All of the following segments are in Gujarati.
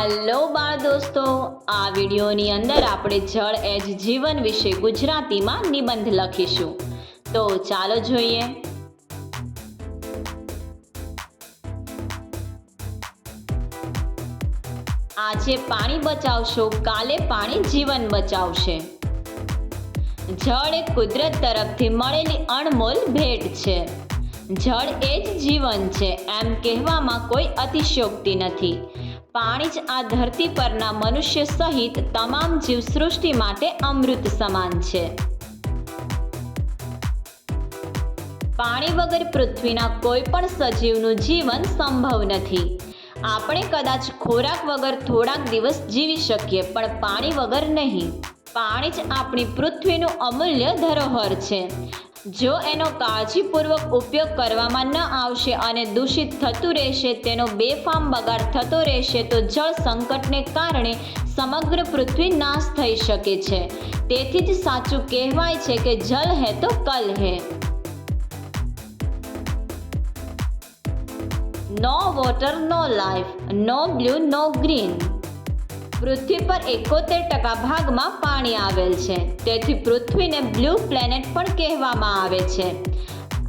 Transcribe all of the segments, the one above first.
હેલો બાળ દોસ્તો, આ વિડીયોની અંદર આપણે જળ એ જ જીવન વિશે ગુજરાતીમાં નિબંધ લખીશું. તો ચાલો જોઈએ. આજે પાણી બચાવશો, કાલે પાણી જીવન બચાવશે. જળ એ કુદરત તરફથી મળેલી અણમોલ ભેટ છે. જળ એ જ જીવન છે એમ કહેવામાં કોઈ અતિશયોક્તિ નથી. પાણી જ આ ધરતી પરના મનુષ્ય સહિત તમામ જીવસૃષ્ટિ માટે અમૃત સમાન છે. પાણી વગર પૃથ્વીના કોઈ પણ સજીવનું જીવન સંભવ નથી. આપણે કદાચ ખોરાક વગર થોડાક દિવસ જીવી શકીએ, પણ પાણી વગર નહીં. પાણી જ આપણી પૃથ્વીનું અમૂલ્ય ધરોહર છે. જો એનો કાળજીપૂર્વક ઉપયોગ કરવામાં ન આવશે અને દૂષિત થતું રહેશે, તેનો બેફામ બગાડ થતો રહેશે, તો જળ સંકટને કારણે સમગ્ર પૃથ્વી નાશ થઈ શકે છે. તેથી જ સાચું કહેવાય છે કે જલ હે તો કલ હે. નો વોટર નો લાઈફ, નો બ્લુ નો ગ્રીન. પૃથ્વી પર 71% ભાગમાં પાણી આવેલ છે. તેથી પૃથ્વીને બ્લુ પ્લેનેટ પણ કહેવામાં આવે છે.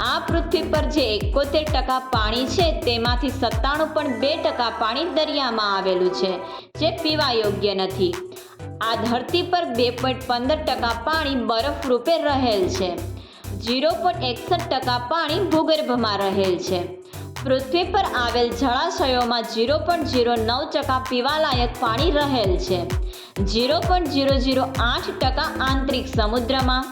આ પૃથ્વી પર જે 71% પાણી છે, તેમાંથી 97.2% પાણી દરિયામાં આવેલું છે, જે પીવા યોગ્ય નથી. આ ધરતી પર 2.15% પાણી બરફ રૂપે રહેલ છે. 0.61% પાણી ભૂગર્ભમાં રહેલ છે. પૃથ્વી પર આવેલ જળાશયોમાં 0.09% પીવાલાયક પાણી રહેલ છે. 0.008% આંતરિક સમુદ્રમાં,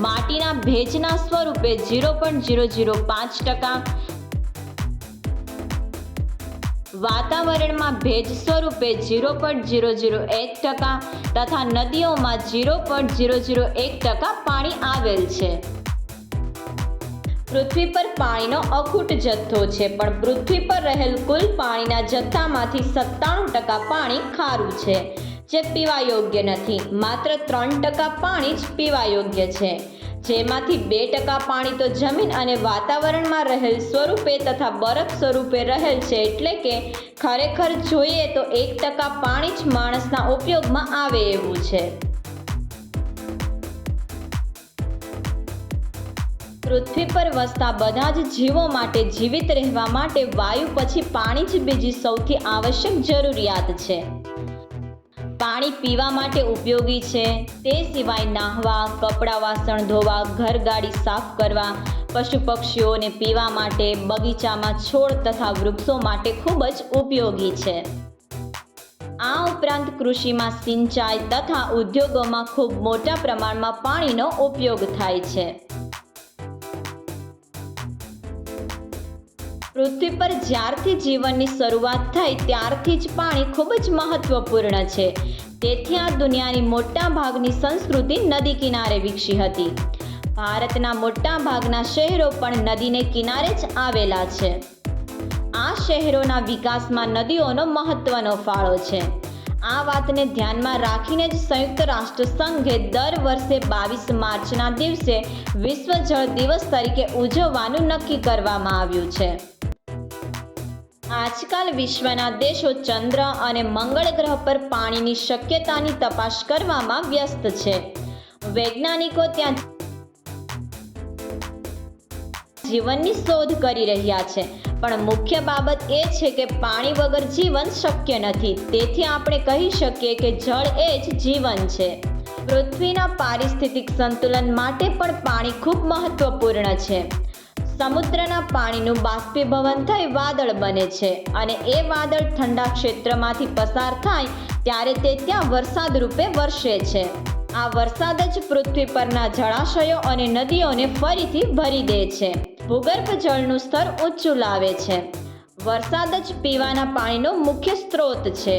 માટીના ભેજના સ્વરૂપે 0.005%, વાતાવરણમાં ભેજ સ્વરૂપે 0.001% તથા નદીઓમાં 0.001% પાણી આવેલ છે. પૃથ્વી પર પાણીનો અખૂટ જથ્થો છે, પણ પૃથ્વી પર રહેલ કુલ પાણીના જથ્થામાંથી 97% પાણી ખારું છે, જે પીવા યોગ્ય નથી. માત્ર 3% પાણી જ પીવા યોગ્ય છે, જેમાંથી 2% પાણી તો જમીન અને વાતાવરણમાં રહેલ સ્વરૂપે તથા બરફ સ્વરૂપે રહેલ છે. એટલે કે ખરેખર જોઈએ તો 1% પાણી જ માણસના ઉપયોગમાં આવે એવું છે. પૃથ્વી પર વસતા બધા જ જીવો માટે જીવિત રહેવા માટે વાયુ પછી પાણી જ બીજી સૌથી આવશ્યક જરૂરિયાત છે. પાણી પીવા માટે ઉપયોગી છે. તે સિવાય નાહવા, કપડાં વાસણ ધોવા, ઘર ગાડી સાફ કરવા, પશુ પક્ષીઓને પીવા માટે, બગીચામાં છોડ તથા વૃક્ષો માટે ખૂબ જ ઉપયોગી છે. આ ઉપરાંત કૃષિમાં, સિંચાઈ તથા ઉદ્યોગોમાં ખૂબ મોટા પ્રમાણમાં પાણીનો ઉપયોગ થાય છે. પૃથ્વી પર જ્યારથી જીવનની શરૂઆત થઈ ત્યારથી જ પાણી ખૂબ જ મહત્વપૂર્ણ છે. તેથી આ દુનિયાની મોટા ભાગની સંસ્કૃતિ નદી કિનારે વિકસી હતી. ભારતના મોટા ભાગના શહેરો પણ નદીને કિનારે જ આવેલા છે. આ શહેરોના વિકાસમાં નદીઓનો મહત્વનો ફાળો છે. આ વાતને ધ્યાનમાં રાખીને જ સંયુક્ત રાષ્ટ્ર સંઘે દર વર્ષે 22 માર્ચના દિવસે વિશ્વ જળ દિવસ તરીકે ઉજવવાનું નક્કી કરવામાં આવ્યું છે. આજકાલ વિશ્વના દેશો ચંદ્ર અને મંગળ ગ્રહ પર પાણીની શક્યતાની તપાસ કરવામાં વ્યસ્ત છે. વૈજ્ઞાનિકો ત્યાં જીવનની શોધ કરી રહ્યા છે, પણ મુખ્ય બાબત એ છે કે પાણી વગર જીવન શક્ય નથી. તેથી આપણે કહી શકીએ કે જળ એ જ જીવન છે. પૃથ્વીના પારિસ્થિતિક સંતુલન માટે પણ પાણી ખૂબ મહત્વપૂર્ણ છે. સમુદ્રના પાણીનું બાષ્પીભવન થઈ વાદળ બને છે, અને એ વાદળ ઠંડા ક્ષેત્રમાંથી પસાર થાય ત્યારે તે ત્યાં વરસાદ રૂપે વરસે છે. આ વરસાદ જ પૃથ્વી પરના જળાશયો અને નદીઓને ફરીથી ભરી દે છે. ભૂગર્ભ જળનું સ્તર ઊંચું લાવે છે. વરસાદ જ પીવાના પાણીનો મુખ્ય સ્ત્રોત છે.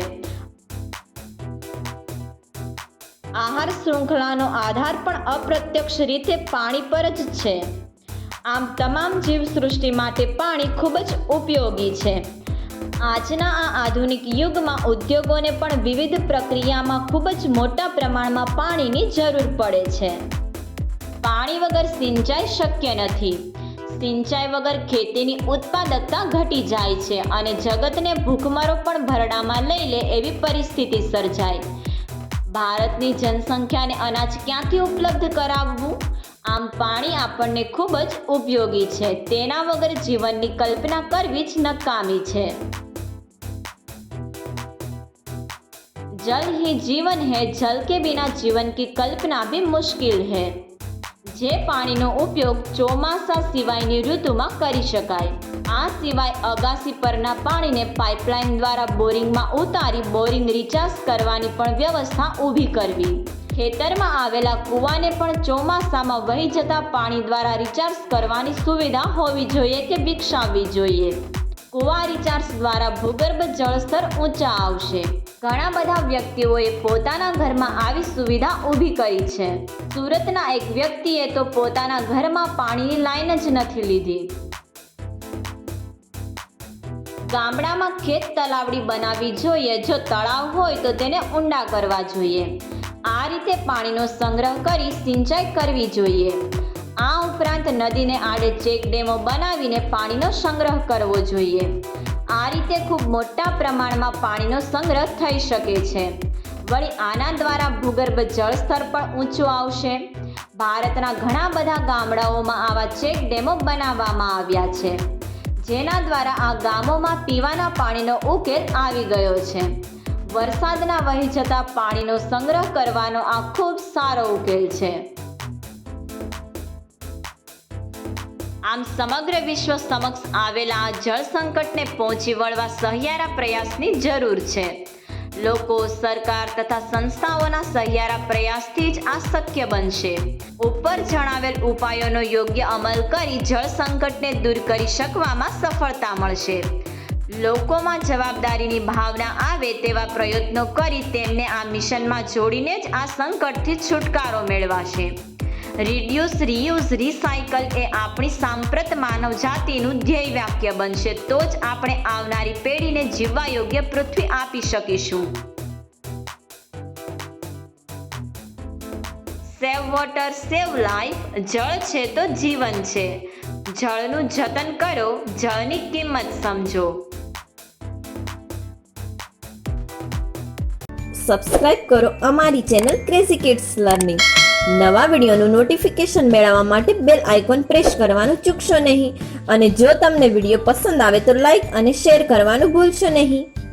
આહાર શૃંખલાનો આધાર પણ અપ્રત્યક્ષ રીતે પાણી પર જ છે. આમ તમામ જીવસૃષ્ટિ માટે પાણી ખૂબ જ ઉપયોગી છે. આજના આ આધુનિક યુગમાં ઉદ્યોગોને પણ વિવિધ પ્રક્રિયામાં ખૂબ જ મોટા પ્રમાણમાં પાણીની જરૂર પડે છે. પાણી વગર સિંચાઈ શક્ય નથી. સિંચાઈ વગર ખેતીની ઉત્પાદકતા ઘટી જાય છે અને જગતને ભૂખમરો પણ ભરડામાં લઈ લે એવી પરિસ્થિતિ સર્જાય. ભારતની જનસંખ્યાને અનાજ ક્યાંથી ઉપલબ્ધ કરાવવું? આમ પાણી આપણને ખૂબ જ ઉપયોગી છે. તેના વગર જીવનની કલ્પના કરવી જ નકામી છે. जल ही जीवन है, जल के बिना जीवन की कल्पना भी मुश्किल है. જે પાણીનો ઉપયોગ ચોમાસા સિવાયની ઋતુમાં કરી શકાય. આ સિવાય અગાસી પરના પાણીને પાઇપલાઇન દ્વારા બોરિંગમાં ઉતારી બોરિંગ રિચાર્જ કરવાની પણ વ્યવસ્થા ઊભી કરવી. ખેતરમાં આવેલા કૂવાને પણ ચોમાસામાં વહી જતા પાણી દ્વારા રિચાર્જ કરવાની સુવિધા હોવી જોઈએ કે વિકસાવવી જોઈએ. કૂવા રિચાર્જ દ્વારા ભૂગર્ભ જળસ્તર ઊંચા આવશે. ઘણા બધા વ્યક્તિઓએ પોતાના ઘરમાં આવી સુવિધા ઊભી કરી છે. સુરતના એક વ્યક્તિએ તો પોતાના ઘરમાં પાણીની લાઈન જ નથી લીધી. ગામડામાં ખેત તલાવડી બનાવવી જોઈએ. જો તળાવ હોય તો તેને ઊંડા કરવા જોઈએ. આ રીતે પાણીનો સંગ્રહ કરી સિંચાઈ કરવી જોઈએ. આ ઉપરાંત નદીને આડે ચેક ડેમો બનાવીને પાણીનો સંગ્રહ કરવો જોઈએ. આ રીતે ખૂબ મોટા પ્રમાણમાં પાણીનો સંગ્રહ થઈ શકે છે. વળી આના દ્વારા ભૂગર્ભ જળસ્તર પણ ઊંચું આવશે. ભારતના ઘણા બધા ગામડાઓમાં આવા ચેક ડેમો બનાવવામાં આવ્યા છે, જેના દ્વારા આ ગામોમાં પીવાના પાણીનો ઉકેલ આવી ગયો છે. વરસાદના વહી જતા પાણીનો સંગ્રહ કરવાનો આ ખૂબ સારો ઉકેલ છે. આમ સમગ્ર વિશ્વ સમક્ષ આવેલા આ જળ સંકટને પહોંચી વળવા સહિયારા પ્રયાસની જરૂર છે. લોકો, સરકાર તથા સંસ્થાઓના સહિયારા પ્રયાસથી જ આ શક્ય બનશે. ઉપર જણાવેલ ઉપાયોનો યોગ્ય અમલ કરી જળ સંકટને દૂર કરી શકવામાં સફળતા મળશે. લોકોમાં જવાબદારીની ભાવના આવે તેવા પ્રયત્નો કરી તેમને આ મિશનમાં જોડીને જ આ સંકટથી છુટકારો મેળવાશે. રિડ્યુસ, રીયુઝ, રિસાયકલ એ આપણી સાંપ્રત માનવ જાતિનું ધ્યેય વાક્ય બનશે. તો જ આપણે આવનારી પેઢીને જીવવા યોગ્ય પૃથ્વી આપી શકીશું. Save water, save life. જળ છે તો જીવન છે. જળનું જતન કરો, જળની કિંમત સમજો. સબસ્ક્રાઇબ કરો અમારી ચેનલ ક્રેઝી કિડ્સ લર્નિંગ. નવા વિડીયોનું નોટિફિકેશન મેળવવા માટે બેલ આઇકોન પ્રેસ કરવાનું ચૂકશો નહીં. અને જો તમને વિડીયો પસંદ આવે તો લાઈક અને શેર કરવાનું ભૂલશો નહીં.